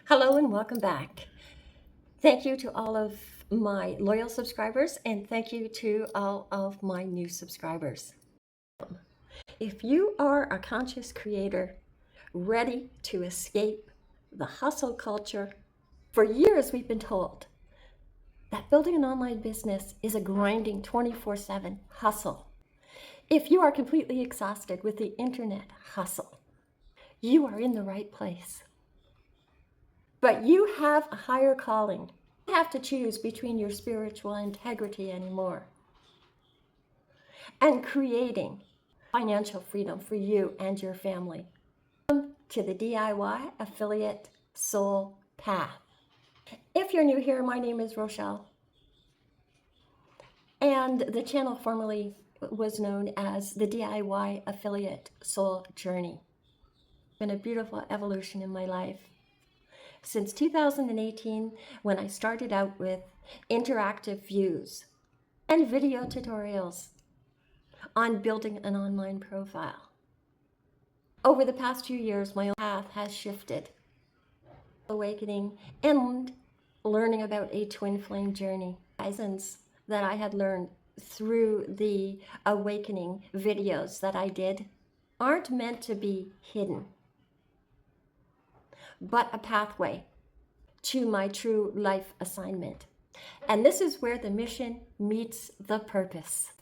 Hello and welcome back. Thank you to all of my loyal subscribers and thank you to all of my new subscribers. If you are a conscious creator ready to escape the hustle culture, for years we've been told that building an online business is a grinding 24/7 hustle. If you are completely exhausted with the internet hustle, you are in the right place. But you have a higher calling. You don't have to choose between your spiritual integrity anymore and creating financial freedom for you and your family. Welcome to the DIY Affiliate Soul Path. If you're new here, my name is Rochelle, and the channel formerly was known as the DIY Affiliate Soul Journey. It's been a beautiful evolution in my life. Since 2018, when I started out with interactive views and video tutorials on building an online profile. Over the past few years, my path has shifted. Awakening and learning about a twin flame journey. Lessons that I had learned through the awakening videos that I did aren't meant to be hidden, but a pathway to my true life assignment. And this is where the mission meets the purpose.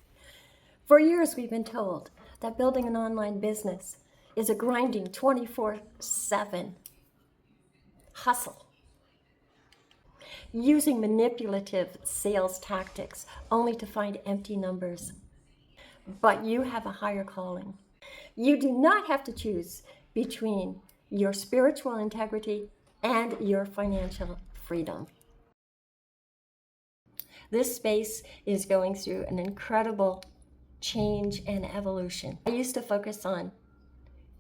For years, we've been told that building an online business is a grinding 24/7 hustle, using manipulative sales tactics only to find empty numbers. But you have a higher calling. You do not have to choose between your spiritual integrity and your financial freedom. This space is going through an incredible change and evolution. I used to focus on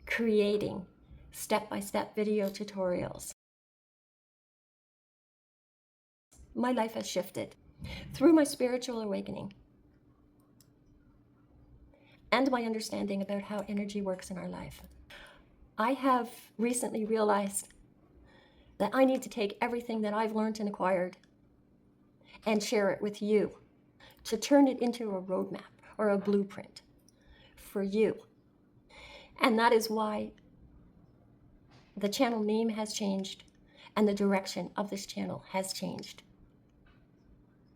creating step-by-step video tutorials. My life has shifted through my spiritual awakening and my understanding about how energy works in our life. I have recently realized that I need to take everything that I've learned and acquired and share it with you to turn it into a roadmap or a blueprint for you. And that is why the channel name has changed and the direction of this channel has changed.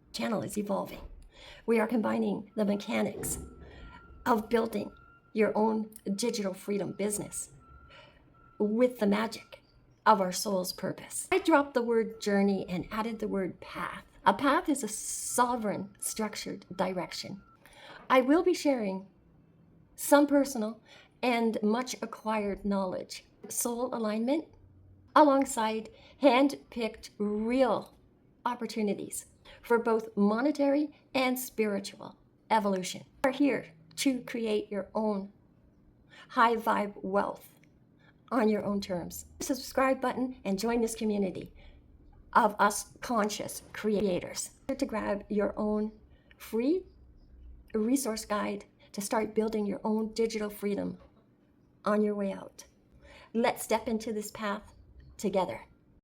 The channel is evolving. We are combining the mechanics of building your own digital freedom business with the magic of our soul's purpose. I dropped the word journey and added the word path. A path is a sovereign, structured direction. I will be sharing some personal and much acquired knowledge, soul alignment, alongside hand-picked real opportunities for both monetary and spiritual evolution. You are here to create your own high vibe wealth on your own terms. Subscribe button and join this community of us conscious creators. To grab your own free resource guide to start building your own digital freedom on your way out. Let's step into this path together.